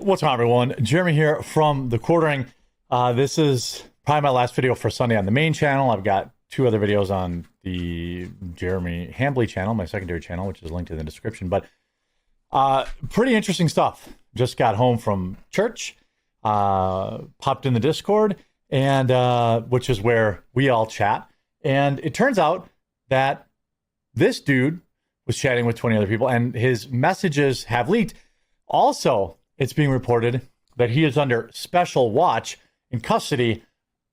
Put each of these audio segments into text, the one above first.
What's up, everyone? Jeremy here from The Quartering. This is probably my last video for Sunday on the main channel. I've got two other videos on the Jeremy Hambly channel, my secondary channel, which is linked in the description. But pretty interesting stuff. Just got home from church, popped in the Discord, and which is where we all chat. And it turns out that this dude was chatting with 20 other people, and his messages have leaked. Also, it's being reported that he is under special watch in custody.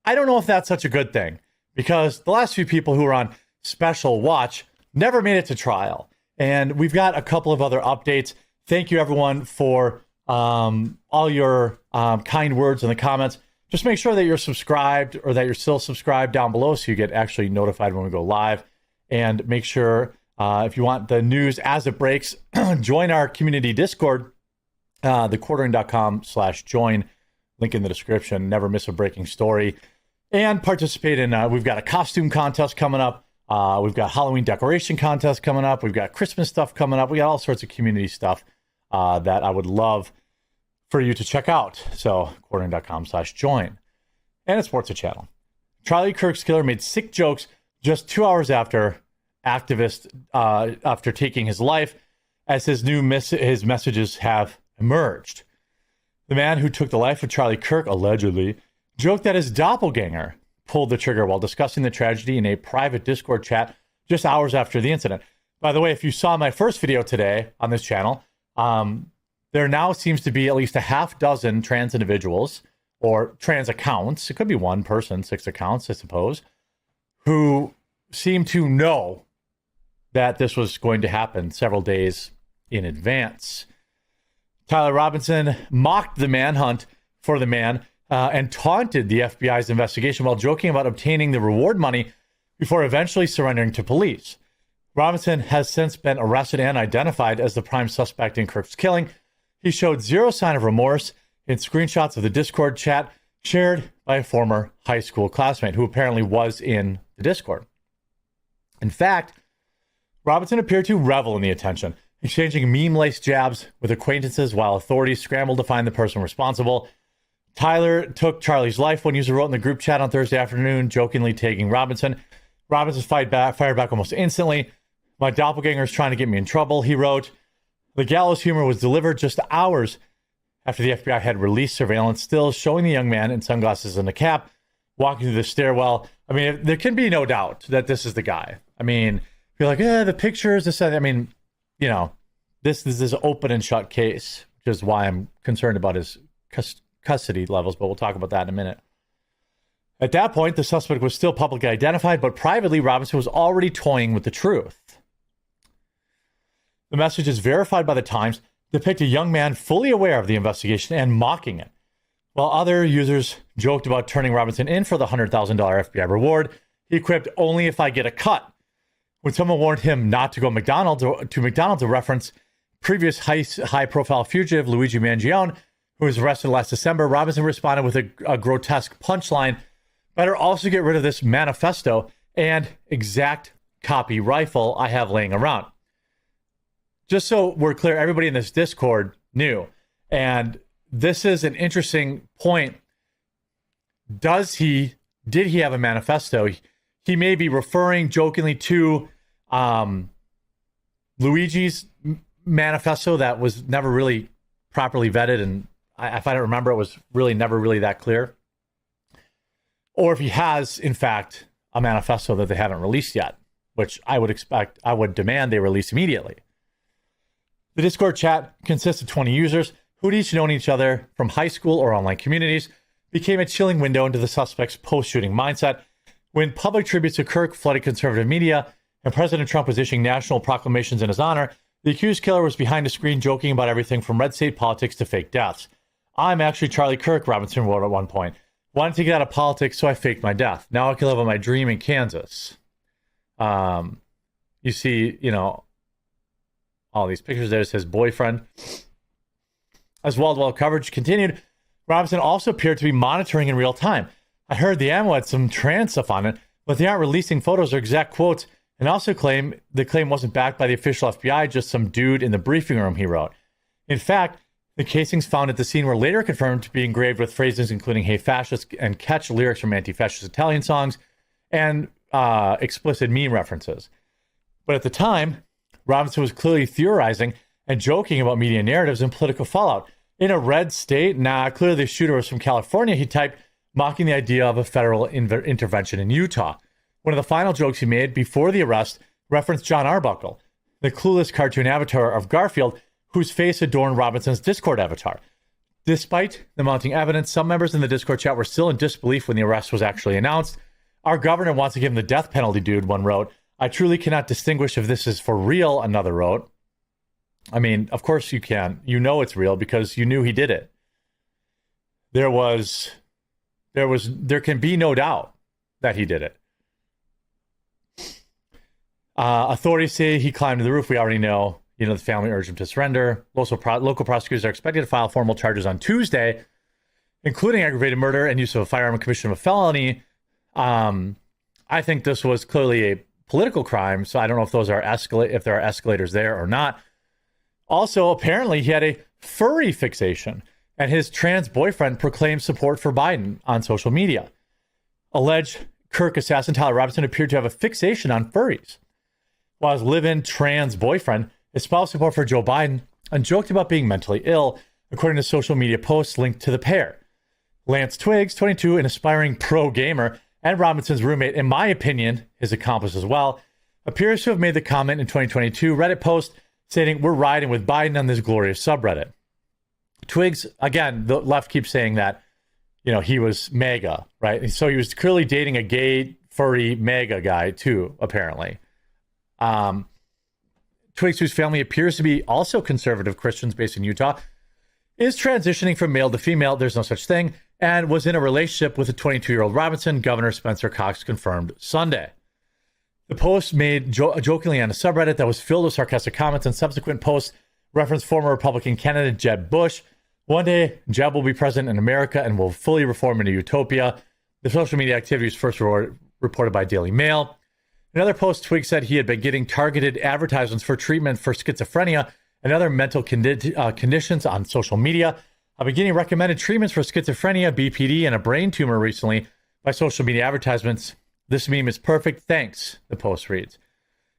I don't know if that's such a good thing, because the last few people who were on special watch never made it to trial. And we've got a couple of other updates. Thank you, everyone, for all your kind words in the comments. Just make sure that you're subscribed, or that you're still subscribed down below, so you get actually notified when we go live. And make sure, if you want the news as it breaks, join our community Discord, thequartering.com/join, link in the description. Never miss a breaking story, and participate in, we've got a costume contest coming up. We've got Halloween decoration contest coming up. We've got Christmas stuff coming up. We got all sorts of community stuff that I would love for you to check out. So quartering.com/join. And it supports the channel. Charlie Kirk's killer made sick jokes just 2 hours after after taking his life, as his his messages have emerged. The man who took the life of Charlie Kirk allegedly joked that his doppelganger pulled the trigger while discussing the tragedy in a private Discord chat just hours after the incident. By the way, if you saw my first video today on this channel, there now seems to be at least a half dozen trans individuals, or trans accounts, it could be one person, 6 accounts, I suppose, who seem to know that this was going to happen several days in advance. Tyler Robinson mocked the manhunt for the man and taunted the FBI's investigation while joking about obtaining the reward money before eventually surrendering to police. Robinson has since been arrested and identified as the prime suspect in Kirk's killing. He showed zero sign of remorse in screenshots of the Discord chat shared by a former high school classmate who apparently was in the Discord. In fact, Robinson appeared to revel in the attention, exchanging meme-laced jabs with acquaintances while authorities scrambled to find the person responsible. Tyler took Charlie's life, one user wrote in the group chat on Thursday afternoon, jokingly tagging Robinson. Robinson fired back almost instantly. "My doppelganger is trying to get me in trouble," he wrote. The gallows humor was delivered just hours after the FBI had released surveillance stills showing the young man in sunglasses and a cap walking through the stairwell. I mean, there can be no doubt that this is the guy. I mean, you're like, the pictures, this, I mean, you know, this is an open and shut case, which is why I'm concerned about his custody levels, but we'll talk about that in a minute. At that point, the suspect was still publicly identified, but privately, Robinson was already toying with the truth. The messages, verified by the Times, depict a young man fully aware of the investigation and mocking it, while other users joked about turning Robinson in for the $100,000 FBI reward. He quipped, "Only if I get a cut." When someone warned him not to go to McDonald's to reference previous high-profile fugitive Luigi Mangione, who was arrested last December, Robinson responded with a grotesque punchline: "Better also get rid of this manifesto and exact copy rifle I have laying around." Just so we're clear, everybody in this Discord knew. And this is an interesting point. Did he have a manifesto? He may be referring jokingly to Luigi's manifesto that was never really properly vetted, and if I don't remember, it was really never really that clear. Or if he has, in fact, a manifesto that they haven't released yet, which I would demand they release immediately. The Discord chat consists of 20 users who'd each known each other from high school or online communities, became a chilling window into the suspect's post-shooting mindset. When public tributes to Kirk flooded conservative media and President Trump was issuing national proclamations in his honor, the accused killer was behind a screen joking about everything from red state politics to fake deaths. "I'm actually Charlie Kirk," Robinson wrote at one point. "Wanted to get out of politics, so I faked my death. Now I can live on my dream in Kansas." You see, you know, all these pictures. There's his boyfriend. As wall-to-wall coverage continued, Robinson also appeared to be monitoring in real time. "I heard the ammo had some trans stuff on it, but they aren't releasing photos or exact quotes, and also the claim wasn't backed by the official FBI, just some dude in the briefing room," he wrote. In fact, The casings found at the scene were later confirmed to be engraved with phrases including "Hey Fascist" and "Catch" lyrics from anti-fascist Italian songs and explicit meme references. But at the time, Robinson was clearly theorizing and joking about media narratives and political fallout. In a red state, clearly the shooter was from California, he typed, mocking the idea of a federal intervention in Utah. One of the final jokes he made before the arrest referenced John Arbuckle, the clueless cartoon avatar of Garfield, whose face adorned Robinson's Discord avatar. Despite the mounting evidence, some members in the Discord chat were still in disbelief when the arrest was actually announced. Our governor wants to give him the death penalty, dude, one wrote. I truly cannot distinguish if this is for real, another wrote. I mean, of course you can. You know it's real because you knew he did it. There can be no doubt that he did it. Authorities say he climbed to the roof. We already know. The family urged him to surrender. Local prosecutors are expected to file formal charges on Tuesday, including aggravated murder and use of a firearm and commission of a felony. I think this was clearly a political crime, so I don't know if those are if there are escalators there or not. Also, apparently, he had a furry fixation, and his trans boyfriend proclaimed support for Biden on social media. Alleged Kirk assassin Tyler Robinson appeared to have a fixation on furries, while his live-in trans boyfriend espoused support for Joe Biden and joked about being mentally ill, according to social media posts linked to the pair. Lance Twiggs, 22, an aspiring pro gamer, and Robinson's roommate, in my opinion, his accomplice as well, appears to have made the comment in 2022 Reddit post stating, "We're riding with Biden on this glorious subreddit." Twiggs, again, the left keeps saying that, he was MAGA, right? So he was clearly dating a gay, furry MAGA guy too, apparently. Twiggs, whose family appears to be also conservative Christians based in Utah, is transitioning from male to female, there's no such thing, and was in a relationship with a 22-year-old Robinson, Governor Spencer Cox confirmed Sunday. The post made jokingly on a subreddit that was filled with sarcastic comments, and subsequent posts referenced former Republican candidate Jeb Bush. One day, Jeb will be president in America and will fully reform into utopia. The social media activity was first reported by Daily Mail. In another post, Twiggs said he had been getting targeted advertisements for treatment for schizophrenia and other mental conditions on social media. I've been getting recommended treatments for schizophrenia, BPD, and a brain tumor recently by social media advertisements. This meme is perfect, thanks, the post reads.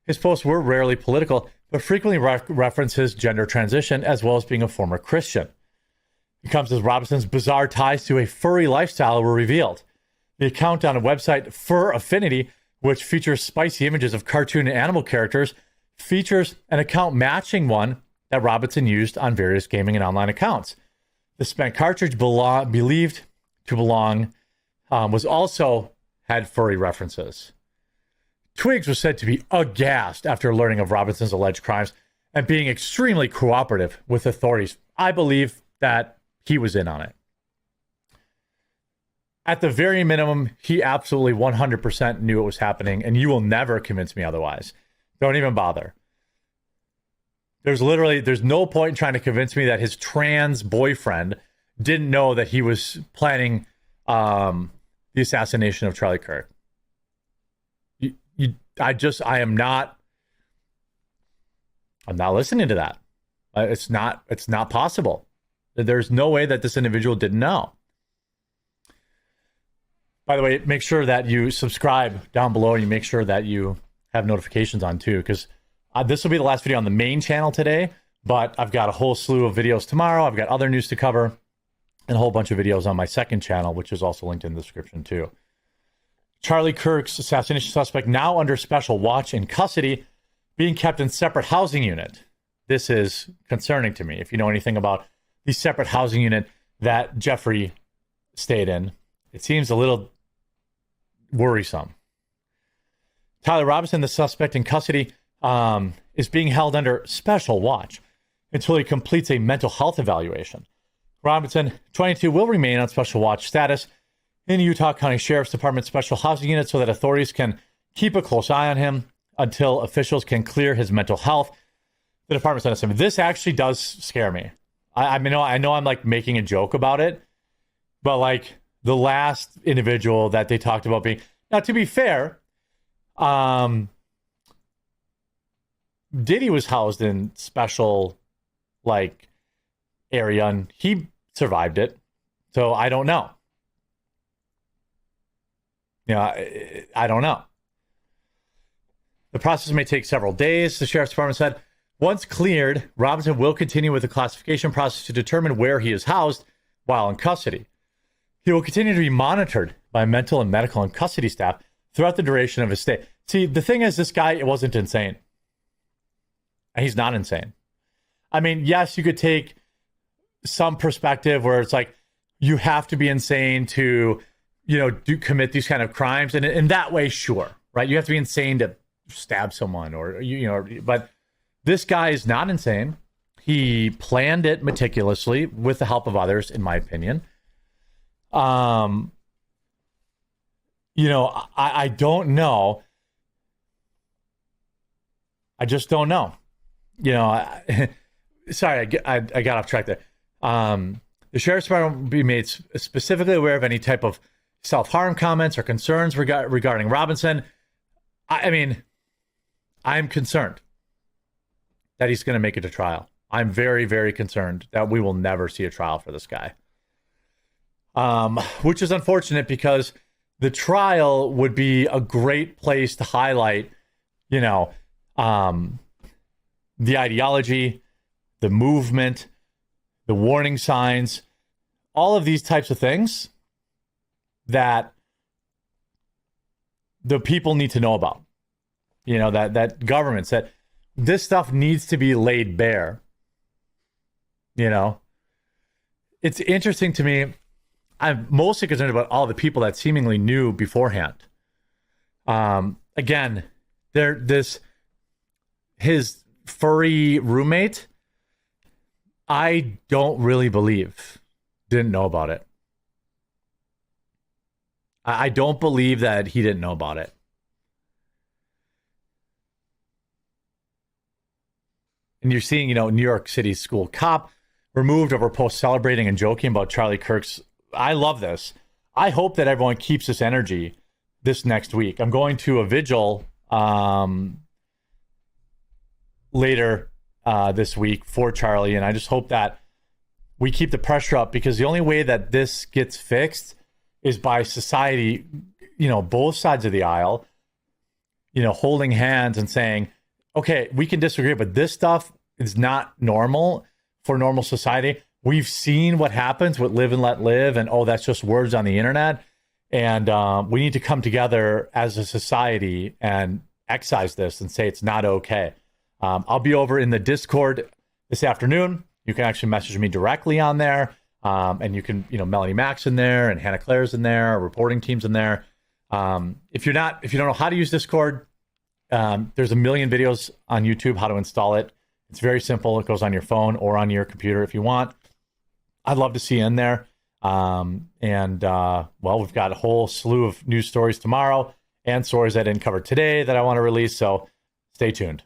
His posts were rarely political, but frequently reference his gender transition as well as being a former Christian. It comes as Robinson's bizarre ties to a furry lifestyle were revealed. The account on a website, Fur Affinity, which features spicy images of cartoon and animal characters, features an account matching one that Robinson used on various gaming and online accounts. The spent cartridge believed to belong was also had furry references. Twiggs was said to be aghast after learning of Robinson's alleged crimes and being extremely cooperative with authorities. I believe that he was in on it. At the very minimum, he absolutely 100% knew it was happening, and you will never convince me otherwise. Don't even bother. There's no point in trying to convince me that his trans boyfriend didn't know that he was planning the assassination of Charlie Kirk. I'm not listening to that. It's not possible. There's no way that this individual didn't know. By the way, make sure that you subscribe down below and you make sure that you have notifications on too, because this will be the last video on the main channel today, but I've got a whole slew of videos tomorrow. I've got other news to cover and a whole bunch of videos on my second channel, which is also linked in the description too. Charlie Kirk's assassination suspect now under special watch in custody, being kept in separate housing unit. This is concerning to me. If you know anything about the separate housing unit that Jeffrey stayed in, it seems a little worrisome. Tyler Robinson, the suspect in custody, is being held under special watch until he completes a mental health evaluation. Robinson, 22, will remain on special watch status in the Utah County Sheriff's Department Special Housing Unit so that authorities can keep a close eye on him until officials can clear his mental health. The department sent us him. This actually does scare me. I know I'm like making a joke about it, but like the last individual that they talked about being, now to be fair, Diddy was housed in special, like, area, and he survived it. So I don't know. I don't know. The process may take several days, the sheriff's department said. Once cleared, Robinson will continue with the classification process to determine where he is housed while in custody. He will continue to be monitored by mental and medical and custody staff throughout the duration of his stay. See, the thing is, this guy, it wasn't insane. And he's not insane. I mean, yes, you could take some perspective where it's like, you have to be insane to, commit these kind of crimes. And in that way, sure, right? You have to be insane to stab someone but this guy is not insane. He planned it meticulously with the help of others, in my opinion. I don't know. I just don't know. Sorry, I got off track there. The sheriff's department will be made specifically aware of any type of self-harm comments or concerns regarding Robinson. I mean, I'm concerned that he's going to make it to trial. I'm very, very concerned that we will never see a trial for this guy. Which is unfortunate because the trial would be a great place to highlight, the ideology, the movement, the warning signs, all of these types of things that the people need to know about. That governments, that this stuff needs to be laid bare. It's interesting to me. I'm mostly concerned about all the people that seemingly knew beforehand. Again, his furry roommate, I don't really believe didn't know about it. I don't believe that he didn't know about it. And you're seeing, New York City school cop removed over post celebrating and joking about Charlie Kirk's. I love this. I hope that everyone keeps this energy this next week. I'm going to a vigil later this week for Charlie, and I just hope that we keep the pressure up, because the only way that this gets fixed is by society, both sides of the aisle, holding hands and saying, okay, we can disagree, but this stuff is not normal for normal society. We've seen what happens with live and let live, and that's just words on the internet. And we need to come together as a society and excise this and say it's not okay. I'll be over in the Discord this afternoon. You can actually message me directly on there. And you can, Melanie Mack's in there and Hannah Claire's in there, our reporting team's in there. If you don't know how to use Discord, there's a million videos on YouTube how to install it. It's very simple. It goes on your phone or on your computer if you want. I'd love to see you in there. We've got a whole slew of news stories tomorrow and stories I didn't cover today that I want to release. So stay tuned.